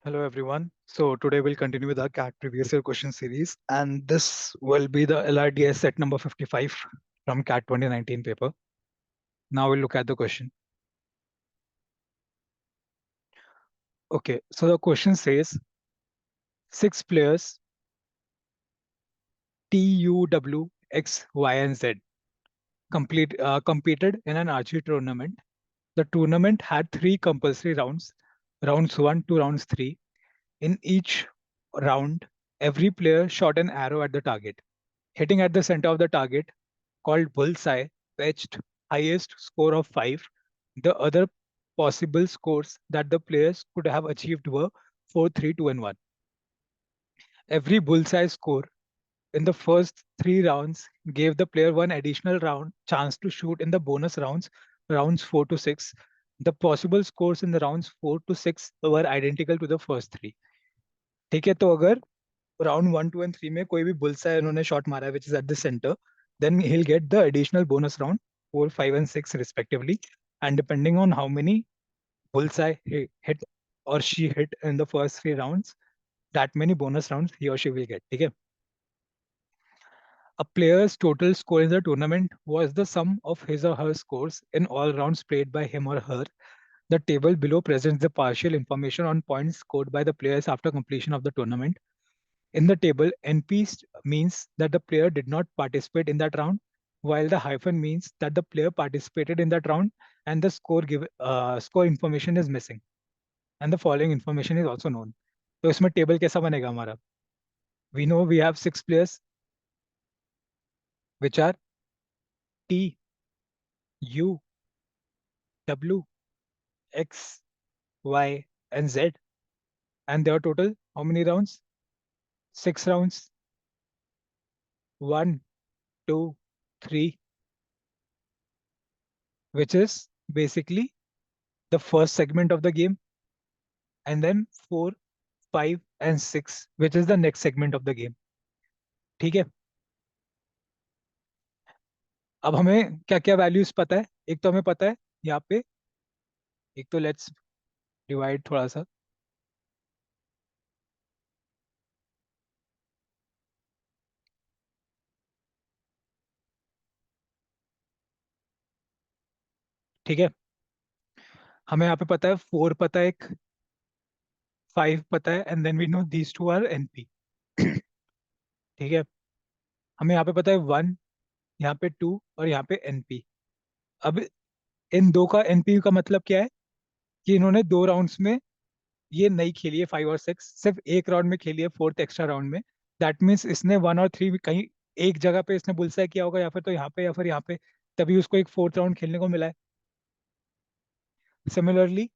Hello everyone. So today we'll continue with our CAT previous year question series, and this will be the LRDS set number 55 from CAT 2019 paper. Now we'll look at the question. Okay, so the question says six players T, U, W, X, Y, and Z competed in an archery tournament. The tournament had three compulsory rounds, rounds 1 to rounds 3. In each round, every player shot an arrow at the target. Hitting at the center of the target, called bullseye, fetched highest score of 5. The other possible scores that the players could have achieved were 4, 3, 2, and 1. Every bullseye score in the first 3 rounds gave the player one additional round chance to shoot in the bonus rounds, rounds 4 to 6. The possible scores in the rounds 4 to 6 were identical to the first three. ठीक है, तो अगर round 1, 2 and 3 में कोई भी bullseye उन्होंने shot मारा है which is at the centre, then he'll get the additional bonus round 4, 5, and 6 respectively. And depending on how many bullseye he hit or she hit in the first 3 rounds, that many bonus rounds he or she will get. ठीक है. A player's total score in the tournament was the sum of his or her scores in all rounds played by him or her. The table below presents the partial information on points scored by the players after completion of the tournament. In the table, NP means that the player did not participate in that round, while the hyphen means that the player participated in that round and the score information is missing. And the following information is also known. तो इसमें table कैसा बनेगा हमारा? We know we have 6 players, which are T, U, W, X, Y, and Z. And their total, how many rounds? 6 rounds. 1, 2, 3, which is basically the first segment of the game, and then 4, 5, and 6, which is the next segment of the game. ठीक है. अब हमें क्या क्या values पता है? एक तो हमें पता है यहाँ पे, एक तो लेट्स डिवाइड थोड़ा सा. ठीक है. हमें यहाँ पे पता है 4 पता है, एक 5 पता है, and then we know these two are NP. ठीक है. हमें यहाँ पे पता है 1, यहाँ पे 2 और यहाँ पे एनपी. अब इन दो का एनपी का मतलब क्या है कि इन्होंने 2 राउंड्स में ये नहीं खेली है 5 और 6, सिर्फ एक राउंड में खेली है, फोर्थ एक्स्ट्रा राउंड में. दैट मीन्स इसने 1 और 3 कहीं एक जगह पे इसने बुलसाई किया होगा, या फिर तो यहाँ पे या फिर यहाँ पे, तभी उसको एक फोर्थ राउंड खेलने को मिला है. सिमिलरली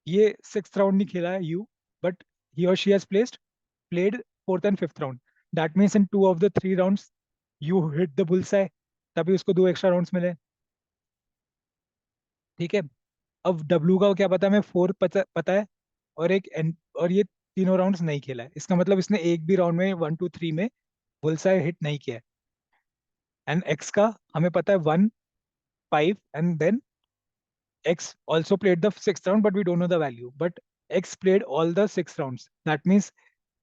ये 6th राउंड नहीं खेला है यू, बट ही और she has played fourth and fifth round. That means in 2 of the 3 rounds you hit the bullseye, तभी उसको 2 एक्स्ट्रा राउंड्स मिले. ठीक है. अब डब्ल्यू का क्या पता है? हमें 4 पता है, और एक एन, और ये तीनों राउंड्स नहीं खेला है. इसका मतलब इसने एक भी राउंड में 1, 2, 3 में बुलसाई हिट नहीं किया है. एंड एक्स का हमें पता है 1, 5, and then X also played the 6th round, but we don't know the value. But X played all the 6 rounds. That means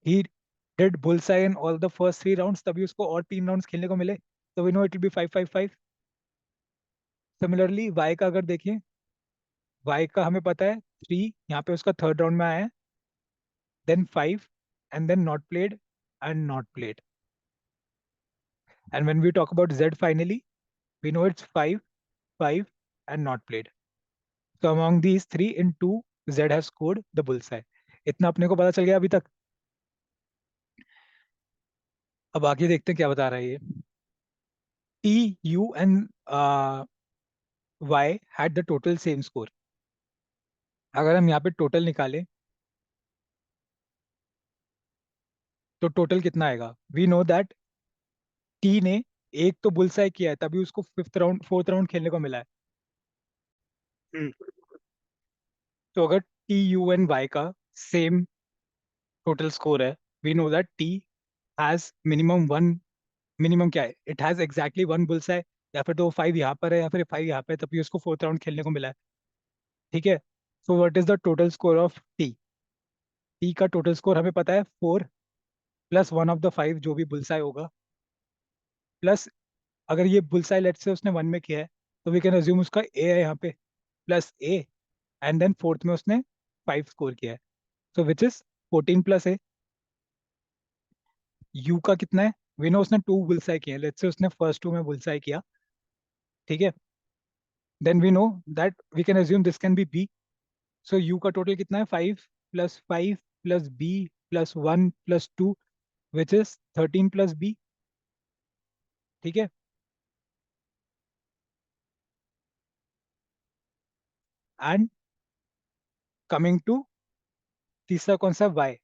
he did bullseye in all the first 3 rounds, तभी उसको और 3 rounds खेलने को मिले. तो we know it will be 5, 5, 5. Similarly Y का अगर देखें, Y का हमें पता है 3, यहाँ पे उसका 3rd राउंड में आया है, then 5, and then not played and not played. And when we talk about Z finally, we know it's 5, 5, and not played. So among these three, in 2, Z has scored the bullseye. इतना अपने को पता चल गया अभी तक. अब आगे देखते हैं क्या बता रहा है ये. T, U, and Y had the total same score. अगर हम यहाँ पे टोटल निकालें तो टोटल कितना आएगा? वी नो दैट टी ने एक तो बुलसाई किया है, तभी उसको 5th राउंड 4th राउंड खेलने को मिला है. हम्म. तो अगर टी, यू एंड वाई का सेम टोटल स्कोर है, we know that T has minimum one. Minimum क्या है? इट हैज एग्जैक्टली 1 बुलसाई, या फिर तो 5 यहाँ पर है या फिर 5 यहाँ पे है, तभी उसको 4th राउंड खेलने को मिला है. ठीक है. So what is the total score of T? T का टोटल स्कोर हमें पता है 4 प्लस वन ऑफ द 5 जो भी बुलसाई होगा, प्लस अगर ये बुलसाई लेट से उसने 1 में किया है तो वी कैन अज्यूम उसका ए है यहाँ पे, plus A, and then fourth में उसने 5 स्कोर किया है, so which is 14 plus A. U का कितना है, वी नो उसने 2 बुलसाई किए हैं, लेट्स से उसने फर्स्ट 2 में बुलसाई किया, ठीक है, then we know that we can assume this can be B. So U का टोटल कितना है, 5 + 5 + b +1 +2 which is 13 plus B, ठीक है। एंड कमिंग टू तीसरा कौन सा, वाई।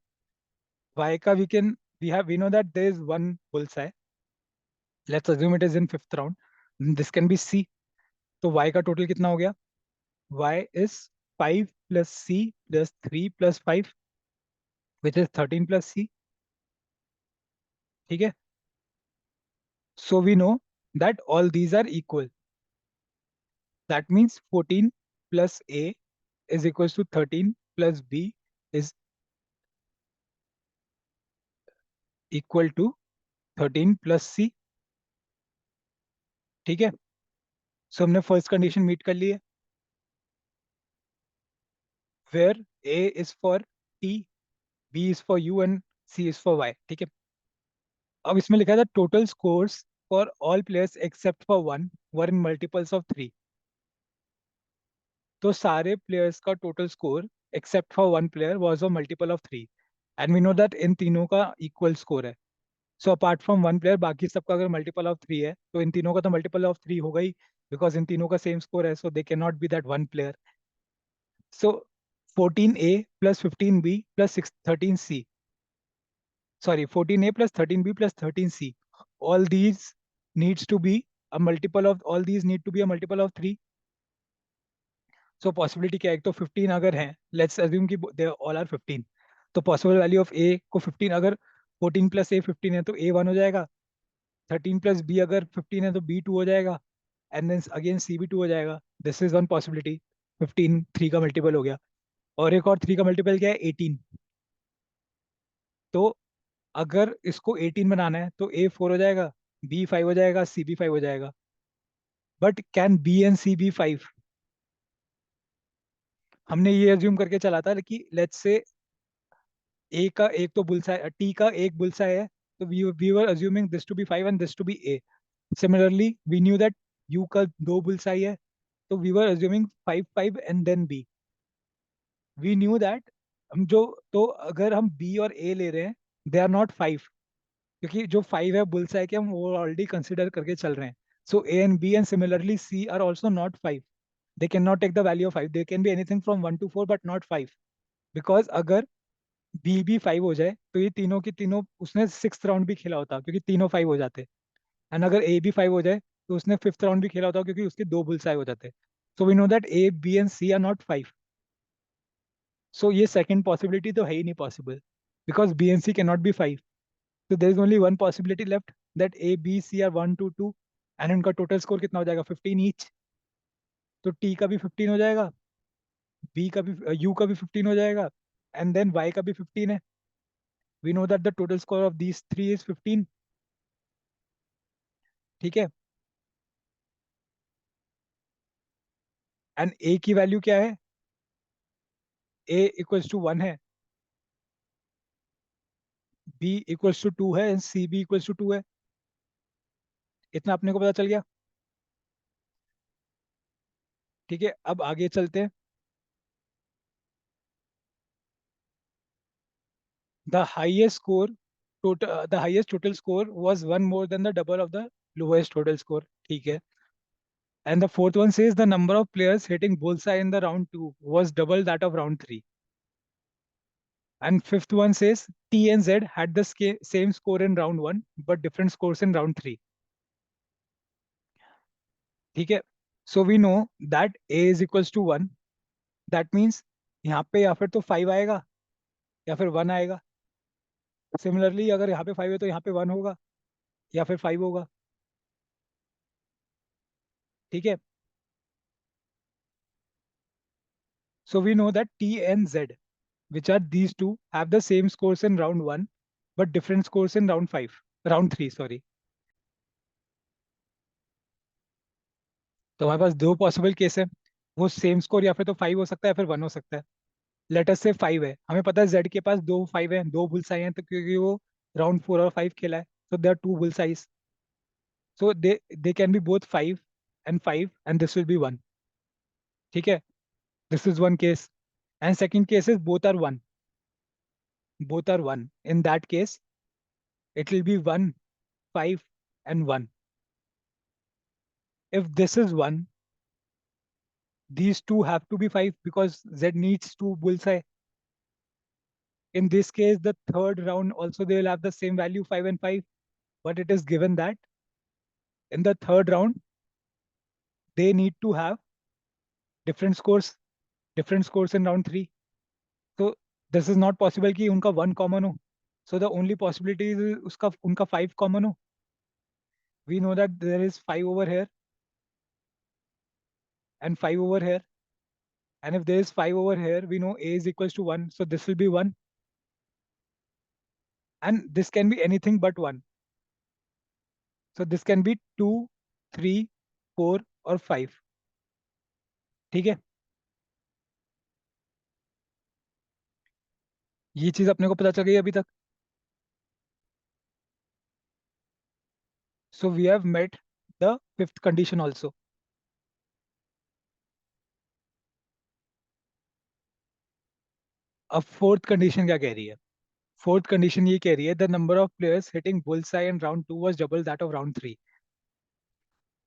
वाई का we know that there is one bullseye, let's assume it is in fifth round, this can be C. तो वाई का टोटल कितना हो गया, Y is 5 + c + 3 + 5 which is 13 plus C, ठीक है। So we know that all these are equal, that means 14 plus A is equals to 13 plus b is equal to 13 plus c, ठीक है। सो हमने first condition meet कर ली है, where a is for t, b is for u and c is for y, ठीक है। अब इसमें लिखा था total scores for all players except for one were in multiples of 3। तो सारे प्लेयर्स का total score except for one player was a multiple of 3, and we know that in तीनों का इक्वल स्कोर है। So apart from one player बाकी सबका अगर multiple of 3 है तो इन तीनों का तो मल्टीपल ऑफ 3 होगा ही, बिकॉज इन तीनों का सेम स्कोर है, so they can not be that one player. So 14a + 15b + 13c, sorry, 14a + 13b + 13c, all these needs to be a multiple of, all these need to be a multiple of 3। So possibility क्या है, एक तो 15 अगर है, let's assume कि they all are 15, तो possible value of ए को 15, अगर 14 + a 15 है तो a 1 हो जाएगा, 13 + b अगर 15 है तो b 2 हो जाएगा, एंड देन अगेन सी भी 2 हो जाएगा। दिस इज वन पॉसिबिलिटी, 15 3 का मल्टीपल हो गया। और एक और 3 का मल्टीपल क्या है, 18। तो अगर इसको 18 बनाना है तो a 4 हो जाएगा, b 5 हो जाएगा, c भी 5 हो जाएगा। But can b and c be 5? हमने ये अज्यूम करके चला था कि लेट्स से ए का एक तो बुलसाई, टी का एक बुलसाई है, तो we were assuming this to be 5 and this to be A. Similarly we knew that U का दो बुलसाई है, तो we were assuming 5 5 and then B. We knew that हम जो, तो अगर हम बी और ए ले रहे हैं, दे आर नॉट 5, क्योंकि जो 5 है बुलसाई के हम वो ऑलरेडी कंसिडर करके चल रहे हैं। So A and B and similarly C are also not 5, they can not take the value of 5, they can be anything from 1 to 4 but not 5, because अगर बी भी 5 हो जाए तो ये तीनों की तीनों उसने सिक्स राउंड भी खेला होता, क्योंकि तीनों 5 हो जाते। एंड अगर ए भी 5 हो जाए तो उसने फिफ्थ राउंड भी खेला होता, क्योंकि उसके दो बुलसाई हो जाते। So we know that A B and C are not 5। सो ये सेकंड पॉसिबिलिटी तो है ही नहीं possible, because B and C can not be 5। so there is only one possibility left, that A, B, C are 1 to 2, and उनका total score कितना हो जाएगा, 15 ईच। तो T का भी 15 हो जाएगा, B का भी, U का भी 15 हो जाएगा, एंड देन Y का भी 15 है। We know that the total score of these three is 15, ठीक है। एंड A की वैल्यू क्या है, A इक्वल्स टू 1 है, B इक्वल्स टू 2 है, एंड C भी इक्वल्स टू 2 है। इतना अपने को पता चल गया, ठीक है। अब आगे चलते हैं। The highest score, total the highest total score was one more than the double of the lowest total score, ठीक है। And the fourth one says the number of players hitting bullseye in the round two was double that of round three. And fifth one says T and Z had the same score in round one, but different scores in round three. ठीक है। So we know that A is equals to 1. That means यहाँ पे या फिर तो 5 आएगा या फिर 1 आएगा। सिमिलरली अगर यहाँ पे 5 है तो यहाँ पे 1 होगा या फिर 5 होगा, ठीक है। So we know that T and Z. which are these two have the same scores in round 1 but different scores in round 3 sorry. तो हमारे पास दो पॉसिबल केस है, वो सेम स्कोर या फिर तो 5 हो सकता है या फिर 1 हो सकता है। लेट अस से 5 है, हमें पता है जेड के पास दो 5 है, दो बुल साई हैं, तो क्योंकि वो राउंड 4 और 5 खेला है, so there are two bull size, so they can be both 5 and 5 and this will be 1. ठीक है, this is one case. And second case is both are 1, both are 1. In that case it will be 1, 5 and 1. If this is 1, these two have to be 5 because Z needs two bullseye. In this case, the third round also they will have the same value 5 and 5, but it is given that in the third round they need to have different scores, different scores in round 3. So this is not possible कि उनका 1 common हो. So the only possibility is उसका उनका 5 common हो. We know that there is 5 over here and 5 over here. And if there is 5 over here, we know A is equals to 1. So this will be 1. And this can be anything but 1. So this can be 2, 3, 4 और 5. ठीक है, ये चीज अपने को पता चल गई अभी तक. So we have met the fifth condition also. अब फोर्थ कंडीशन क्या कह रही है? फोर्थ कंडीशन ये कह रही है the number of players hitting bullseye in round 2 was double that of round 3.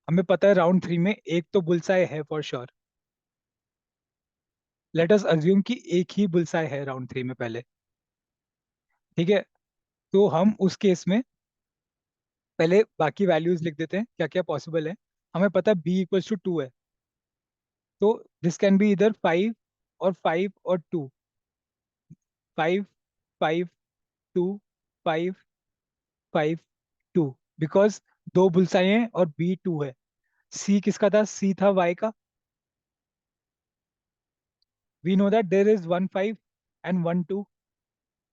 हमें पता है राउंड 3 में एक तो बुलसाई है for sure. Let us assume कि एक ही बुलसाई है राउंड 3 में पहले. ठीक है, तो हम उस केस में पहले बाकी वैल्यूज लिख देते हैं क्या क्या पॉसिबल है. हमें पता है बी इक्वल्स टू 2 है, तो दिस कैन बी इधर 5 और 5 और 2. 5, 5, 2, 5, 5, 2, बिकॉज दो बुलसाई हैं और बी 2 है. सी किसका था? सी था वाई का. We know that there is 1 5 एंड 1 2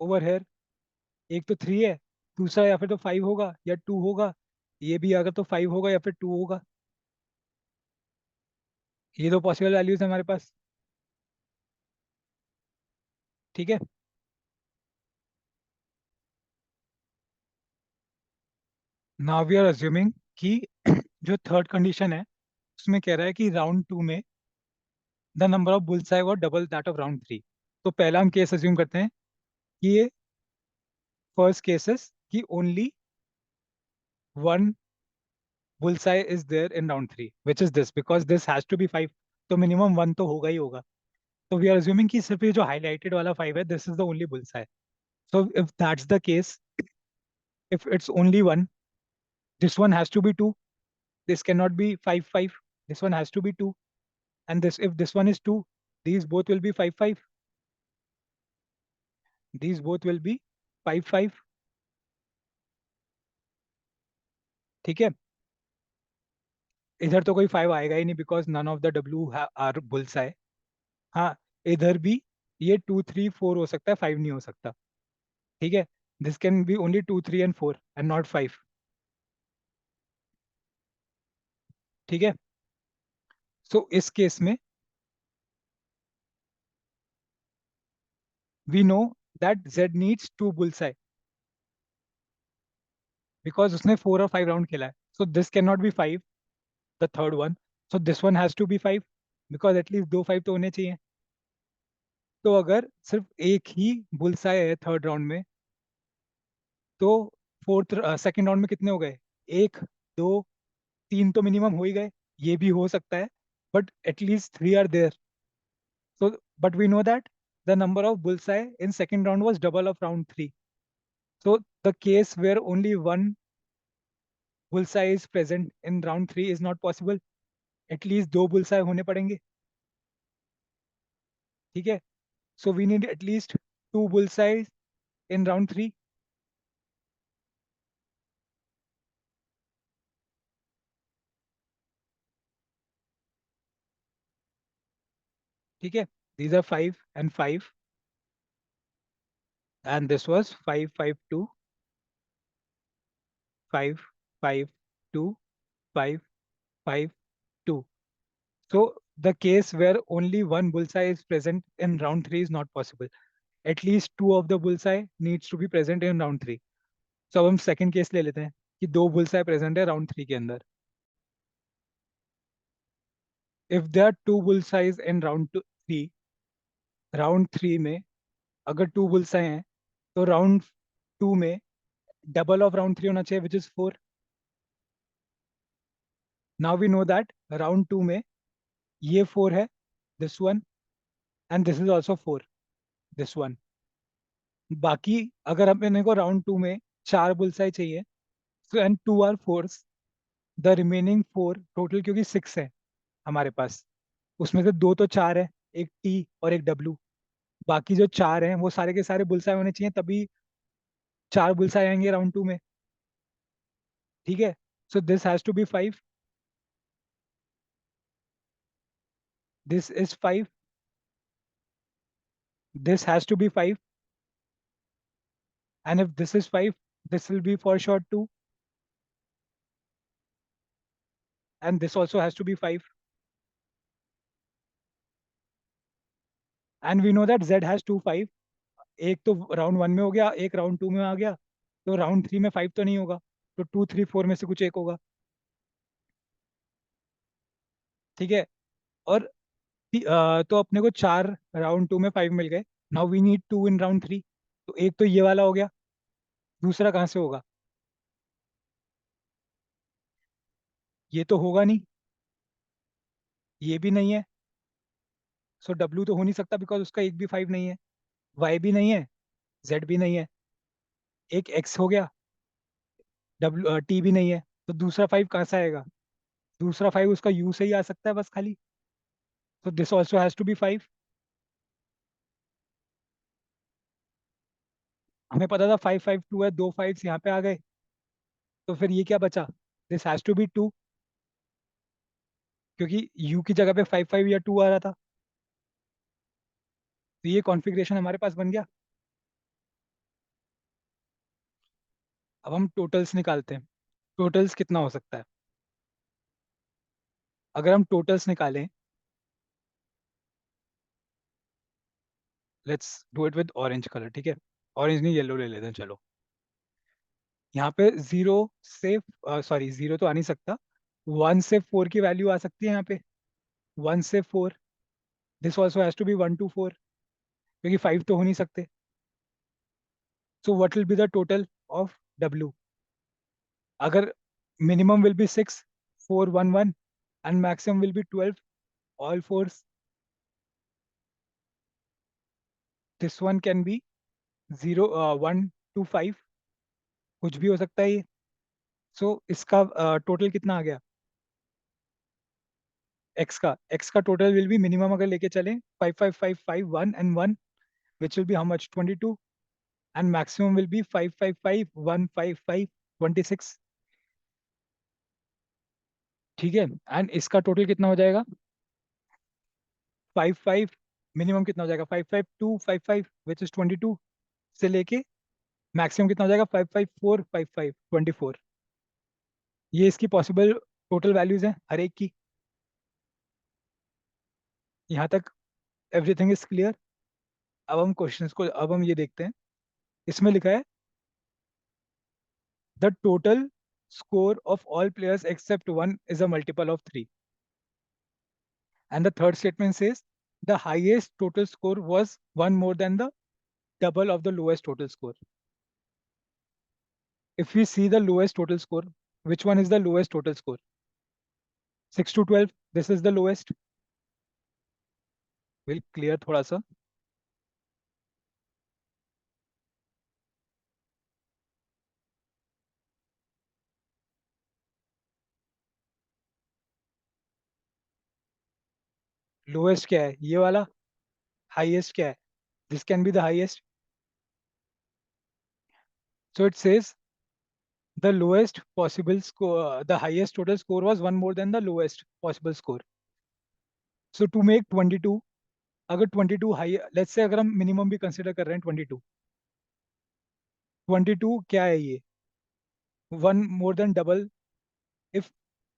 ओवर हेयर. एक तो 3 है, दूसरा या फिर तो 5 होगा या 2 होगा. ये भी अगर तो 5 होगा या फिर 2 होगा. ये दो पॉसिबल वैल्यूज है हमारे पास. ठीक है, नाउ वी आर अज्यूमिंग कि जो थर्ड कंडीशन है उसमें कह रहा है कि राउंड 2 में द नंबर ऑफ बुल्स वो डबल दैट ऑफ राउंड 3. तो पहला हम केस अज्यूम करते हैं कि ये फर्स्ट केसेस कि only one bullseye is there in round 3, which is this because this has to be 5. तो मिनिमम 1 तो होगा ही होगा. तो वी आर अज्यूमिंग कि सिर्फ ये जो हाईलाइटेड वाला 5 है this is the only bullseye. So if that's the case, if it's only one, this one has to be 2. This cannot be 5 5. This one has to be 2. And this if this one is 2, these both will be 5 5. These both will be 5 5. ठीक है, इधर तो कोई 5 आएगा ही नहीं because none of the W are bullseye. हाँ, इधर भी ये 2 3 4 हो सकता है, 5 नहीं हो सकता. ठीक है, this can be only 2 3 and 4 and not 5. ठीक है, सो इस केस में we know that Z needs to bullseye because उसने 4 और 5 राउंड खेला है. So this can not be 5, the third one. So this one has to be 5 because at least दो 5 तो होने चाहिए. तो अगर सिर्फ एक ही बुलसाई है थर्ड राउंड में, तो फोर्थ सेकेंड राउंड में कितने हो गए? एक, दो, तीन तो मिनिमम हो ही गए. ये भी हो सकता है but at least 3 are there. So, but we know that the number of bullseye in second round was double of round 3. So the case where only one bullseye is present in round 3 is not possible. At least दो bullseye होने पड़ेंगे. ठीक है, so we need at least two bullseyes in round 3. ठीक है, these are 5 and 5. and this was 552, 552, 552. So the case where only one bullseye is present in round 3 is not possible. At least two of the bullseye needs to be present in round 3. So अब हम second case ले लेते हैं कि दो bullseye present है round 3 के अंदर. If there are two bullseyes in round 3 में अगर टू बुलसाई हैं तो राउंड 2 में डबल ऑफ राउंड 3 होना चाहिए which is 4. Now we know that round 2 में ये 4 है, this one, and this is also 4, this one. बाकी अगर अपने को राउंड 2 में चार बुलसाई चाहिए, so and two are fours, the remaining 4 total क्योंकि 6 है हमारे पास, उसमें से दो तो चार है, एक टी और एक डब्ल्यू. बाकी जो चार हैं वो सारे के सारे बुलसाई होने चाहिए, तभी चार बुलसाई आएंगे राउंड 2 में. ठीक है. So this has to be 5, this is 5, this has to be 5, and if this is 5, this will be for sure 2, and this also has to be 5, and we know that z has 2 5. एक तो round 1 में हो गया, एक round 2 में आ गया, तो round 3 में 5 तो नहीं होगा, तो 2 3 4 में से कुछ एक होगा. ठीक है. और तो अपने को चार राउंड 2 में 5 मिल गए. Now we need 2 in round 3. तो एक तो ये वाला हो गया, दूसरा कहाँ से होगा? ये तो होगा नहीं, ये भी नहीं है, सो डब्ल्यू तो हो नहीं सकता बिकॉज उसका एक भी 5 नहीं है, वाई भी नहीं है, जेड भी नहीं है, एक एक्स हो गया, डब्ल्यू टी भी नहीं है, तो दूसरा 5 कहाँ से आएगा? दूसरा 5 उसका यू से ही आ सकता है बस खाली. तो this also has to be 5. हमें पता था 5 5 2 है, दो 5 यहाँ पे आ गए, तो फिर ये क्या बचा? दिस हैज टू बी 2, क्योंकि यू की जगह पे 5 5 या 2 आ रहा था. तो ये कॉन्फ़िगरेशन हमारे पास बन गया. अब हम टोटल्स निकालते हैं. टोटल्स कितना हो सकता है? अगर हम टोटल्स निकालें, let's do it with orange colour. ठीक है, ऑरेंज नहीं येलो ले लेते हैं चलो. यहाँ पे जीरो से, सॉरी जीरो तो आ नहीं सकता, 1 से 4 की वैल्यू आ सकती है यहाँ पे. 1 से 4, this also has to be 1 to 4, क्योंकि 5 तो हो नहीं सकते. So what will be the total of W? अगर minimum will be 6, 4 1 1, and maximum will be 12, all fours, this one can be 0 1 to 5, कुछ भी हो सकता है ये. सो इसका टोटल कितना आ गया? एक्स का टोटल विल बी मिनिमम अगर लेके चलें 5 5 5 5 1 and 1, which will be how much? 22, and maximum will be 5 5 5 1 5 5 26. ठीक है. एंड इसका टोटल कितना हो जाएगा? 5 5, मिनिमम कितना हो जाएगा? 5 5 2 5 5 विच इज 22, से लेके मैक्सिमम कितना हो जाएगा? 5 5 4 5 5 24. ये इसकी पॉसिबल टोटल वैल्यूज हैं हर एक की. यहाँ तक एवरीथिंग इज क्लियर. अब हम ये देखते हैं. इसमें लिखा है the total score of all players except one is a multiple of 3. And the third statement says the highest total score was one more than the double of the lowest total score. If we see the lowest total score, which one is the lowest total score? 6 to 12, this is the lowest. We'll clear थोड़ा सा. Lowest क्या है? ये वाला. Highest क्या है? This can be the highest. So it says the lowest possible score, the highest total score was one more than the lowest possible score. So to make 22, अगर 22 high, let's say अगर हम minimum भी consider कर रहे हैं 22, 22 क्या है ये? 1 more than double. If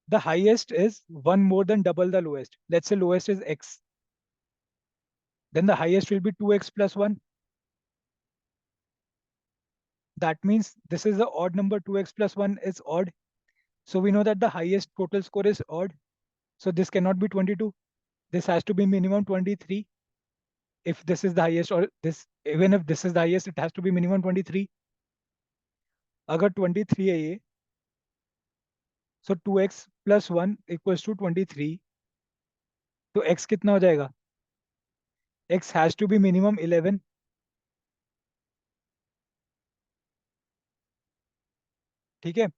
the highest is 1 more than double the lowest, let's say lowest is x, then the highest will be 2x plus 1. That means this is the odd number, 2x plus 1 is odd. So we know that the highest total score is odd. So this cannot be 22. This has to be minimum 23. If this is the highest, or this, even if this is the highest, it has to be minimum 23. अगर 23 है ये, so 2x plus 1 equals to 23. तो x कितना हो जाएगा? x has to be minimum 11. ठीक है,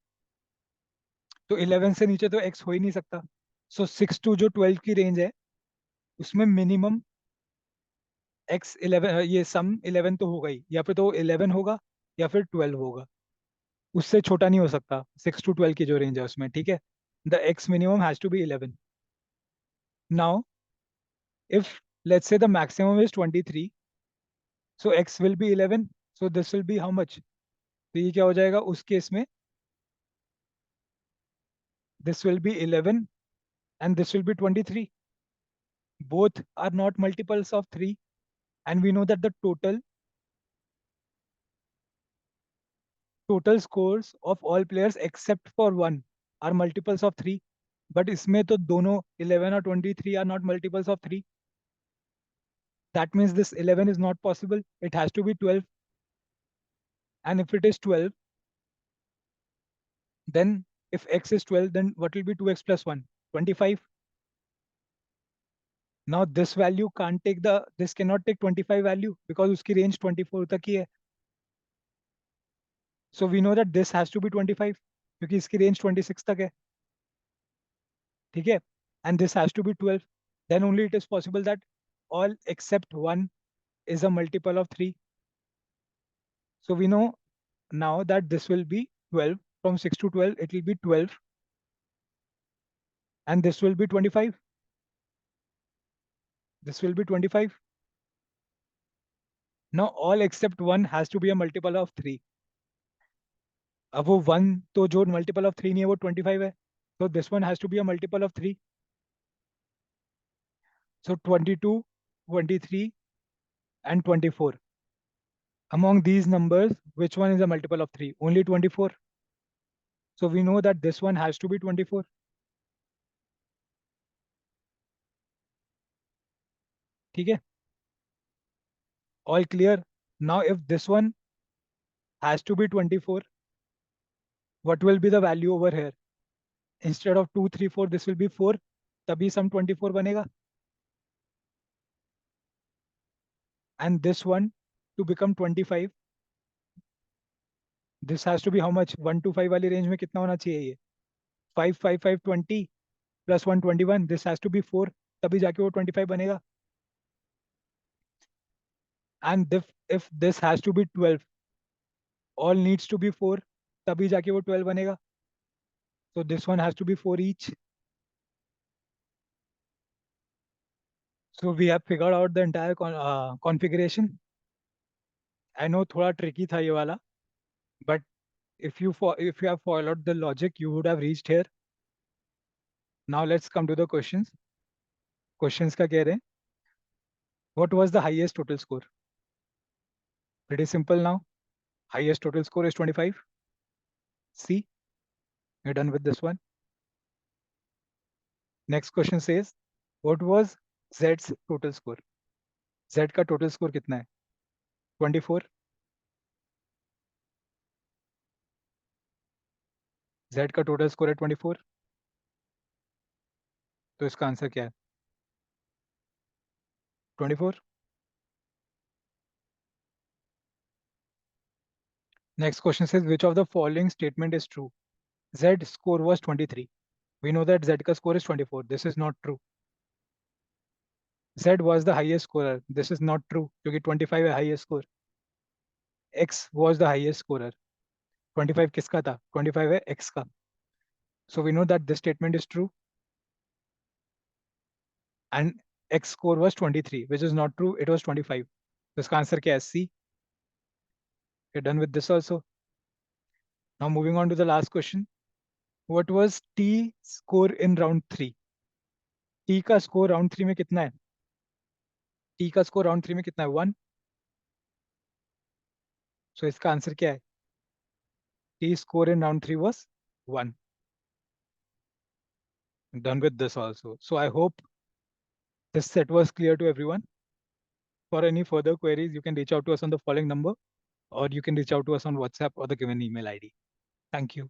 तो 11 से नीचे तो x हो ही नहीं सकता. सो 6 टू जो 12 की रेंज है, उसमें मिनिमम x 11, ये सम 11 तो होगा ही, या फिर तो 11 होगा या फिर 12 होगा. उससे छोटा नहीं हो सकता 6 टू 12 की जो रेंज है उसमें. ठीक है, the x minimum has to be 11. Now if let's say the maximum is 23, so x will be 11, so this will be how much? तो ये क्या हो जाएगा उस केस में? This will be 11 and this will be 23. Both are not multiples of 3, and we know that the total scores of all players except for one are multiples of 3. But इसमें तो दोनों 11 और 23 are not multiples of 3. That means this 11 is not possible. It has to be 12. And if it is 12, then if x is 12, then what will be 2x plus 1? 25. Now this value can't take this cannot take 25 value because उसकी range 24 तक ही है. So we know that this has to be 25 क्योंकि इसकी range 26 तक है. ठीक है, and this has to be 12. Then only it is possible that all except 1 is a multiple of 3. So we know now that this will be 12. From 6 to 12, it will be 12. And this will be 25. This will be 25. Now all except 1 has to be a multiple of 3. अब वो 1 तो जो multiple of 3 नहीं है वो 25 है. So this one has to be a multiple of 3. So 22, 23 and 24. Among these numbers, which one is a multiple of 3? Only 24. So we know that this one has to be 24. ठीक है, all clear. Now if this one has to be 24, what will be the value over here? Instead of 2 3 4, this will be 4. तभी sum 24 बनेगा. And this one to become 25, this has to be how much? 1 to 5 वाली range में कितना होना चाहिए ये? 5 5 5 20 plus 1 21. This has to be 4, तभी जाके वो 25 बनेगा. And if this has to be 12, all needs to be 4, तभी जाके वो 12 बनेगा. So this one has to be 4 each. So we have figured out the entire configuration. I know थोड़ा tricky था ये वाला, but if you have followed the logic, you would have reached here. Now let's come to the questions. Questions का कह रहे हैं, what was the highest total score? Pretty simple now. Highest total score is 25. See, we're done with this one. Next question says, what was Z's total score? Z का total score कितना है? 24. Z का total score है 24. तो इसका answer क्या है? 24. Next question says, which of the following statement is true? Z score was 23. We know that Z का score is 24. This is not true. Z was the highest scorer. This is not true क्योंकि 25 है highest score. X was the highest scorer. 25 किसका था? 25 है X का. So we know that this statement is true. And X score was 23, which is not true. It was 25. तो इसका answer क्या है? C. You're done with this also. Now moving on to the last question. What was T score in round 3? T का score round 3 में कितना है? T का score round 3 में कितना है? 1. सो इसका आंसर क्या है? T score in round 3 was 1. Done with this also. So I hope this set was clear to everyone. For any further queries, you can reach out to us on the following number, or you can reach out to us on WhatsApp or the given email ID. Thank you.